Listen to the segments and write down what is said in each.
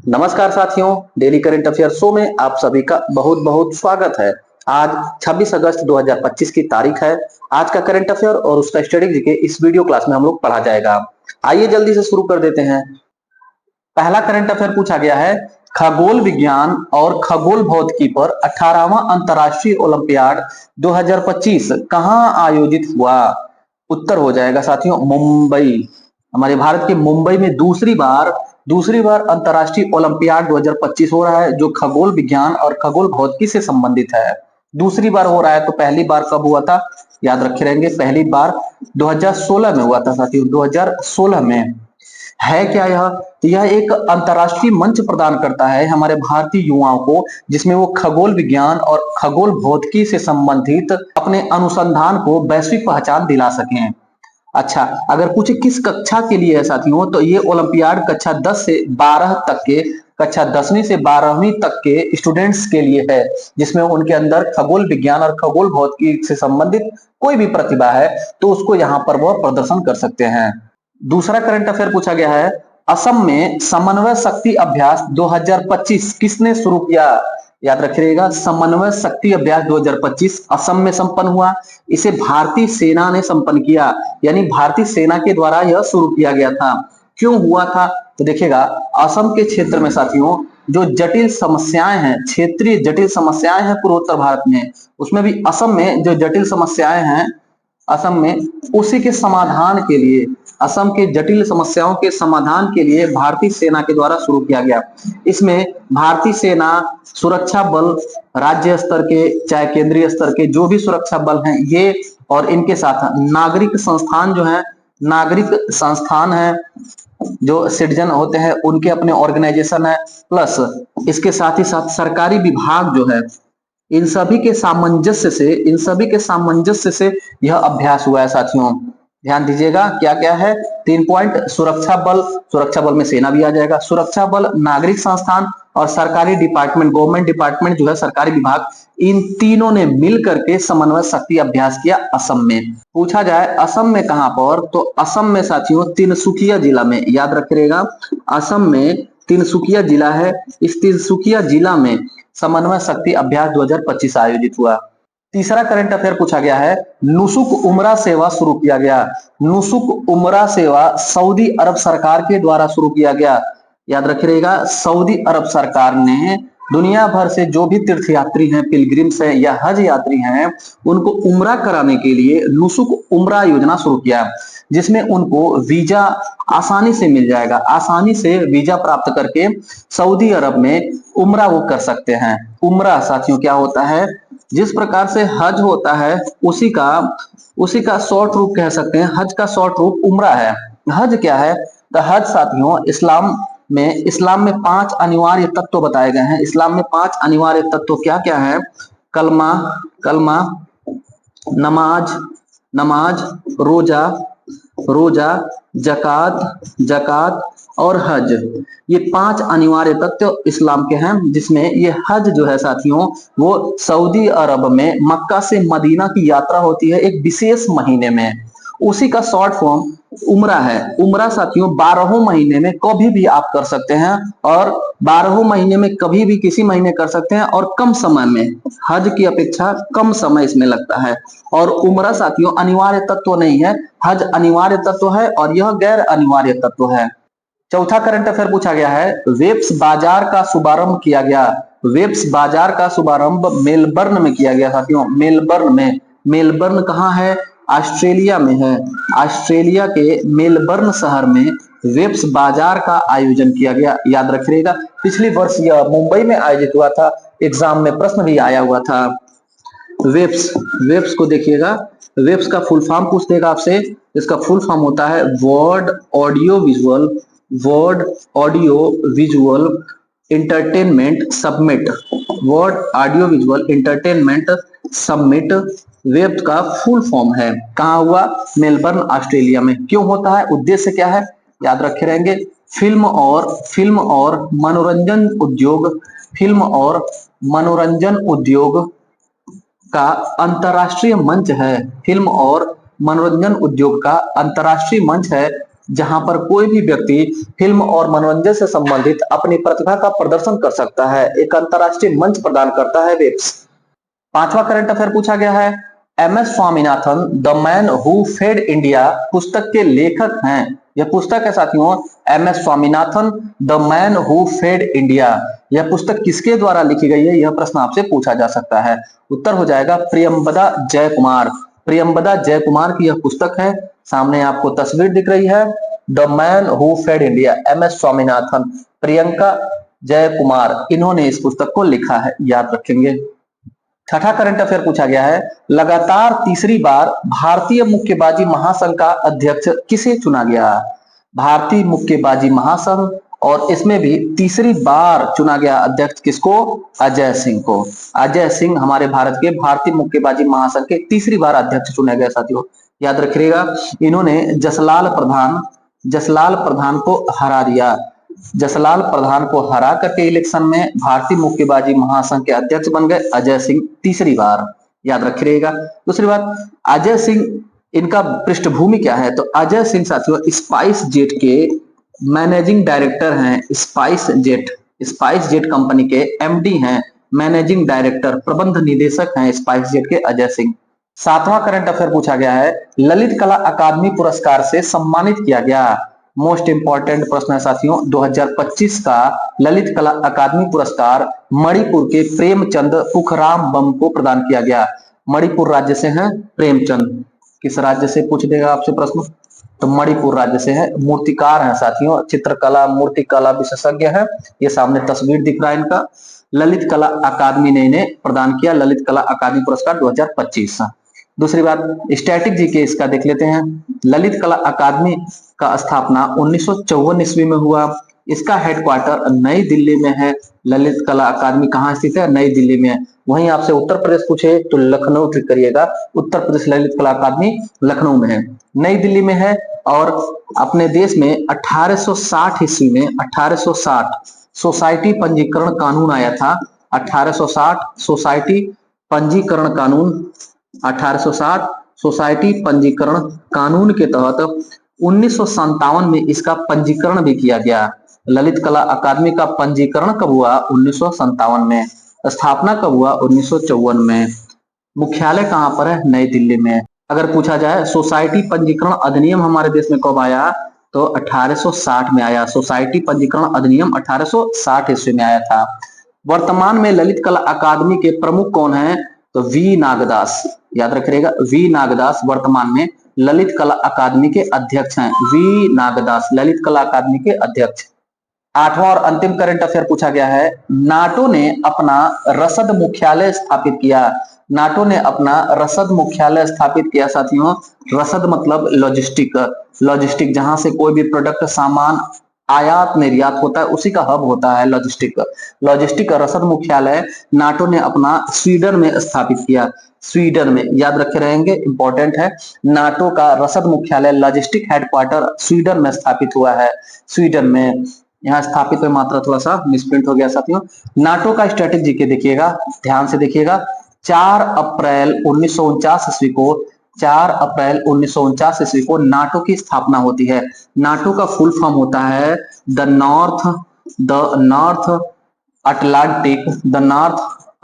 नमस्कार साथियों, daily current affair show में आप सभी का बहुत बहुत स्वागत है। आज 26 अगस्त 2025 की तारीख है। आज का करंट अफेयर और उसका स्टडी जीके इस वीडियो क्लास में हम लोग पढ़ा जाएगा। आइए जल्दी से शुरू कर देते हैं। पहला करंट अफेयर पूछा गया है, खगोल विज्ञान और खगोल भौतिकी पर 18वां अंतर्राष्ट्रीय ओलंपियाड 2025 कहां आयोजित हुआ। उत्तर हो जाएगा साथियों मुंबई। हमारे भारत के मुंबई में दूसरी बार अंतर्राष्ट्रीय ओलंपियाड 2025 हो रहा है, जो खगोल विज्ञान और खगोल भौतिकी से संबंधित है। दूसरी बार हो रहा है, तो पहली बार कब हुआ था याद रखे रहेंगे। पहली बार 2016 में हुआ था साथियों, 2016 में। है क्या यह एक अंतर्राष्ट्रीय मंच प्रदान करता है हमारे भारतीय युवाओं को, जिसमें वो खगोल विज्ञान और खगोल भौतिकी से संबंधित अपने अनुसंधान को वैश्विक पहचान दिला सकें। अच्छा, अगर पूछे किस कक्षा के लिए है साथियों, तो ये ओलंपियाड कक्षा 10 से 12 तक के, कक्षा 10वीं से 12वीं तक के स्टूडेंट्स के लिए है, जिसमें उनके अंदर खगोल विज्ञान और खगोल भौतिकी से संबंधित कोई भी प्रतिभा है तो उसको यहाँ पर वह प्रदर्शन कर सकते हैं। दूसरा करंट अफेयर पूछा गया है, असम में समन्वय शक्ति अभ्यास 2025 किसने शुरू किया। याद रखिएगा, समन्वय शक्ति अभ्यास 2025 असम में संपन्न हुआ। इसे भारतीय सेना ने संपन्न किया, यानी भारतीय सेना के द्वारा यह शुरू किया गया था। क्यों हुआ था, तो देखिएगा, असम के क्षेत्र में साथियों जो जटिल समस्याएं हैं, क्षेत्रीय जटिल समस्याएं हैं पूर्वोत्तर भारत में, उसमें भी असम में जो जटिल समस्याएं हैं असम में, उसी के समाधान के लिए, असम के जटिल समस्याओं के समाधान के लिए भारतीय सेना के द्वारा शुरू किया गया। इसमें भारतीय सेना, सुरक्षा बल, राज्य स्तर के चाहे केंद्रीय स्तर के जो भी सुरक्षा बल हैं ये, और इनके साथ नागरिक संस्थान जो है, नागरिक संस्थान है, जो सिटीजन होते हैं उनके अपने ऑर्गेनाइजेशन है, प्लस इसके साथ ही साथ सरकारी विभाग जो है, इन सभी के सामंजस्य से यह अभ्यास हुआ है साथियों। ध्यान दीजिएगा क्या क्या है, 3 पॉइंट। सुरक्षा बल में सेना भी आ जाएगा, सुरक्षा बल, नागरिक संस्थान और सरकारी डिपार्टमेंट, गवर्नमेंट डिपार्टमेंट जो है, सरकारी विभाग, इन तीनों ने मिल करके समन्वय शक्ति अभ्यास किया असम में। पूछा जाए असम में कहां पर, तो असम में साथियों तिनसुकिया जिला में। याद रखिएगा, असम में तिनसुकिया जिला है। इस तिनसुकिया जिला में समन्वय शक्ति अभ्यास 2025 आयोजित हुआ। तीसरा करंट अफेयर पूछा गया है, नुसुक उमरा सेवा शुरू किया गया। नुसुक उमरा सेवा सऊदी अरब सरकार के द्वारा शुरू किया गया। याद रखिएगा, सऊदी अरब सरकार ने दुनिया भर से जो भी तीर्थयात्री हैं, पिलग्रिम्स हैं या हज यात्री हैं, उनको उमरा कराने के लिए नुसुक उमरा योजना शुरू किया, जिसमें उनको वीजा आसानी से मिल जाएगा। आसानी से वीजा प्राप्त करके सऊदी अरब में उमरा वो कर सकते हैं। उमरा साथियों क्या होता है, जिस प्रकार से हज होता है उसी का शॉर्ट रूप कह सकते हैं। हज का शॉर्ट रूप उमरा है। हज क्या है, तो हज साथियों इस्लाम में 5 अनिवार्य तत्व बताए गए हैं। इस्लाम में 5 अनिवार्य तत्व क्या क्या है, कलमा, नमाज, रोजा, जकात और हज। ये 5 अनिवार्य तत्व इस्लाम के हैं, जिसमें ये हज जो है साथियों, वो सऊदी अरब में मक्का से मदीना की यात्रा होती है एक विशेष महीने में। उसी का शॉर्ट फॉर्म उमरा है। उमरा साथियों 12 महीने में कभी भी आप कर सकते हैं, और 12 महीने में कभी भी किसी महीने कर सकते हैं, और कम समय में, हज की अपेक्षा कम समय इसमें लगता है। और उमरा साथियों अनिवार्य तत्व नहीं है, हज अनिवार्य तत्व है और यह गैर अनिवार्य तत्व है। चौथा करंट अफेयर पूछा गया है, वेब्स बाजार का शुभारंभ किया गया। वेब्स बाजार का शुभारंभ मेलबर्न में किया गया साथियों। मेलबर्न कहाँ है, ऑस्ट्रेलिया में है। ऑस्ट्रेलिया के मेलबर्न शहर में वेब्स बाजार का आयोजन किया गया। याद रखिएगा, पिछले वर्ष यह मुंबई में आयोजित हुआ था। एग्जाम में प्रश्न भी आया हुआ था। वेब्स को देखिएगा, वेब्स का फुल फॉर्म पूछ देगा आपसे। इसका फुल फॉर्म होता है world audio visual entertainment summit. World audio visual entertainment summit web का फुल फॉर्म है। कहाँ हुआ, मेलबर्न ऑस्ट्रेलिया में। क्यों होता है, उद्देश्य क्या है, याद रखे रहेंगे। फिल्म और मनोरंजन उद्योग का अंतरराष्ट्रीय मंच है। फिल्म और मनोरंजन उद्योग का अंतरराष्ट्रीय मंच है, जहां पर कोई भी व्यक्ति फिल्म और मनोरंजन से संबंधित अपनी प्रतिभा का प्रदर्शन कर सकता है। एक अंतर्राष्ट्रीय मंच प्रदान करता है वेब्स। पांचवा करंट अफेयर पूछा गया है, M S Swaminathan the man who fed India पुस्तक के लेखक हैं। यह पुस्तक है साथियों M S Swaminathan the man who fed India. यह पुस्तक किसके द्वारा लिखी गई है, यह प्रश्न आपसे पूछा जा सकता है। उत्तर हो जाएगा प्रियंबदा जयकुमार। प्रियंबदा जयकुमार की यह पुस्तक है। सामने आपको तस्वीर दिख रही है, the man who fed India, M S Swaminathan, Priyanka Jayakumar, इन्होंने इस पुस्तक को लिखा है, याद रखेंगे। छठा करंट अफेयर पूछा गया है, लगातार तीसरी बार भारतीय मुक्केबाजी महासंघ का अध्यक्ष किसे चुना गया। भारतीय मुक्केबाजी महासंघ, और इसमें भी तीसरी बार चुना गया अध्यक्ष किसको, अजय सिंह को। अजय सिंह हमारे भारत के भारतीय मुक्केबाजी महासंघ के तीसरी बार अध्यक्ष चुने गए साथियों, याद रखिएगा। इन्होंने जसलाल प्रधान को हरा दिया। जसलाल प्रधान को हरा करके इलेक्शन में भारतीय मुक्केबाजी महासंघ के अध्यक्ष बन गए अजय सिंह तीसरी बार, याद रखिएगा। दूसरी बात, अजय सिंह, इनका पृष्ठभूमि क्या है, तो अजय सिंह साथियों स्पाइस जेट के मैनेजिंग डायरेक्टर हैं। स्पाइस जेट कंपनी के एमडी हैं, मैनेजिंग डायरेक्टर, प्रबंध निदेशक हैं स्पाइस जेट के अजय सिंह। सातवां करंट अफेयर पूछा गया है, ललित कला अकादमी पुरस्कार से सम्मानित किया गया। मोस्ट इंपॉर्टेंट प्रश्न है साथियों, 2025 का ललित कला अकादमी पुरस्कार मणिपुर के प्रेमचंद पुखराम बम को प्रदान किया गया। मणिपुर राज्य से हैं प्रेमचंद। किस राज्य से पूछ देगा आपसे प्रश्न, तो मणिपुर राज्य से है। मूर्तिकार हैं साथियों, चित्रकला मूर्तिकला विशेषज्ञ है। ये सामने तस्वीर दिख रहा है इनका। ललित कला अकादमी ने इन्हें प्रदान किया ललित कला अकादमी पुरस्कार 2025। दूसरी बात, स्टैटिक जीके इसका देख लेते हैं। ललित कला अकादमी का स्थापना 1954 ईस्वी में हुआ। इसका हेडक्वार्टर नई दिल्ली में है। ललित कला अकादमी कहाँ स्थित है, नई दिल्ली में है। वहीं आपसे उत्तर प्रदेश पूछे तो लखनऊ ट्रिक करिएगा। उत्तर प्रदेश ललित कला अकादमी लखनऊ में है, नई दिल्ली में है। और अपने देश में 1860 ईस्वी में 1860 सोसाइटी पंजीकरण कानून आया था। 1860 सोसाइटी पंजीकरण कानून, 1860 सोसाइटी पंजीकरण कानून के तहत 1957 में इसका पंजीकरण भी किया गया। ललित कला अकादमी का पंजीकरण कब हुआ, 1957 में। स्थापना कब हुआ, 1954 में। मुख्यालय कहां पर है, नई दिल्ली में। अगर पूछा जाए सोसाइटी पंजीकरण अधिनियम हमारे देश में कब आया, तो 1860 में आया। सोसाइटी पंजीकरण अधिनियम 1860 ईस्वी में आया था। वर्तमान में ललित कला अकादमी के प्रमुख कौन है, तो वी नागदास, याद रखिएगा। वी नागदास वर्तमान में ललित कला अकादमी के अध्यक्ष हैं। वी नागदास ललित कला अकादमी के अध्यक्ष। आठवां और अंतिम करंट अफेयर पूछा गया है, नाटो ने अपना रसद मुख्यालय स्थापित किया। नाटो ने अपना रसद मुख्यालय स्थापित किया साथियों। रसद मतलब लॉजिस्टिक, जहां से कोई भी प्रोडक्ट सामान आयात निर्यात होता है, उसी का हब होता है लॉजिस्टिक रसद मुख्यालय नाटो ने अपना स्वीडन में स्थापित किया। स्वीडन में, याद रखे रहेंगे, इंपॉर्टेंट है। नाटो का रसद मुख्यालय लॉजिस्टिक हेडक्वार्टर स्वीडन में स्थापित हुआ है। स्वीडन में, यहाँ स्थापित में मात्रा थोड़ा सा मिसप्रिंट हो गया साथियों। नाटो का स्ट्रेटेजी के देखिएगा, ध्यान से देखिएगा। 4 अप्रैल 1949 ईस्वी को 4 अप्रैल 1949 ईस्वी को नाटो की स्थापना होती है। नाटो का फुल फॉर्म होता है the North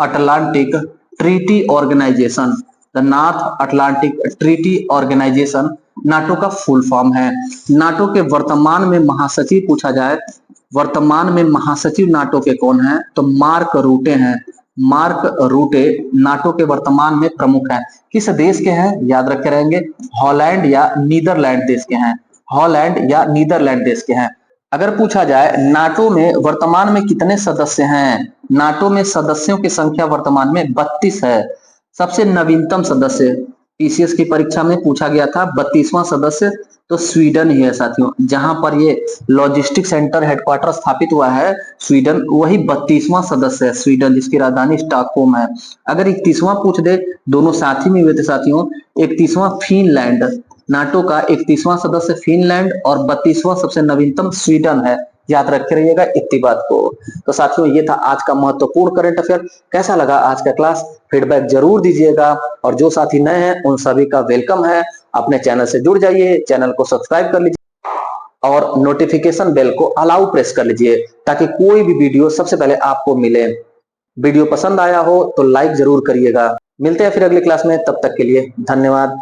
Atlantic Treaty Organisation. The North Atlantic Treaty Organisation NATO का फुल फॉर्म है। नाटो के वर्तमान में महासचिव पूछा जाए, वर्तमान में महासचिव नाटो के कौन है, तो मार्क रूटे हैं। मार्क रूटे नाटो के वर्तमान में प्रमुख हैं। किस देश के हैं, याद रखे रहेंगे, हॉलैंड या नीदरलैंड देश के हैं। हॉलैंड या नीदरलैंड देश के हैं। अगर पूछा जाए नाटो में वर्तमान में कितने सदस्य हैं, नाटो में सदस्यों की संख्या वर्तमान में 32 है। सबसे नवीनतम सदस्य पीसीएस की परीक्षा में पूछा गया था, 32वां सदस्य तो स्वीडन ही है साथियों। जहां पर ये लॉजिस्टिक सेंटर हेडक्वार्टर स्थापित हुआ है स्वीडन, वही 32वां सदस्य है स्वीडन, जिसकी राजधानी स्टॉकहोम है। अगर 31वां पूछ दे, दोनों साथी में हुए थे साथियों, 31वां फिनलैंड, नाटो का 31वां सदस्य फिनलैंड और 32वां सबसे नवीनतम स्वीडन है। याद रखे रहिएगा इतनी बात को। तो साथियों ये था आज का महत्वपूर्ण करंट अफेयर। कैसा लगा आज का क्लास, फीडबैक जरूर दीजिएगा। और जो साथी नए हैं उन सभी का वेलकम है। अपने चैनल से जुड़ जाइए, चैनल को सब्सक्राइब कर लीजिए। और नोटिफिकेशन बेल को अलाउ प्रेस कर लीजिए ताकि कोई भी वीडियो सबसे पहले आपको मिले। वीडियो पसंद आया हो तो लाइक जरूर करिएगा। मिलते हैं फिर अगली क्लास में, तब तक के लिए धन्यवाद।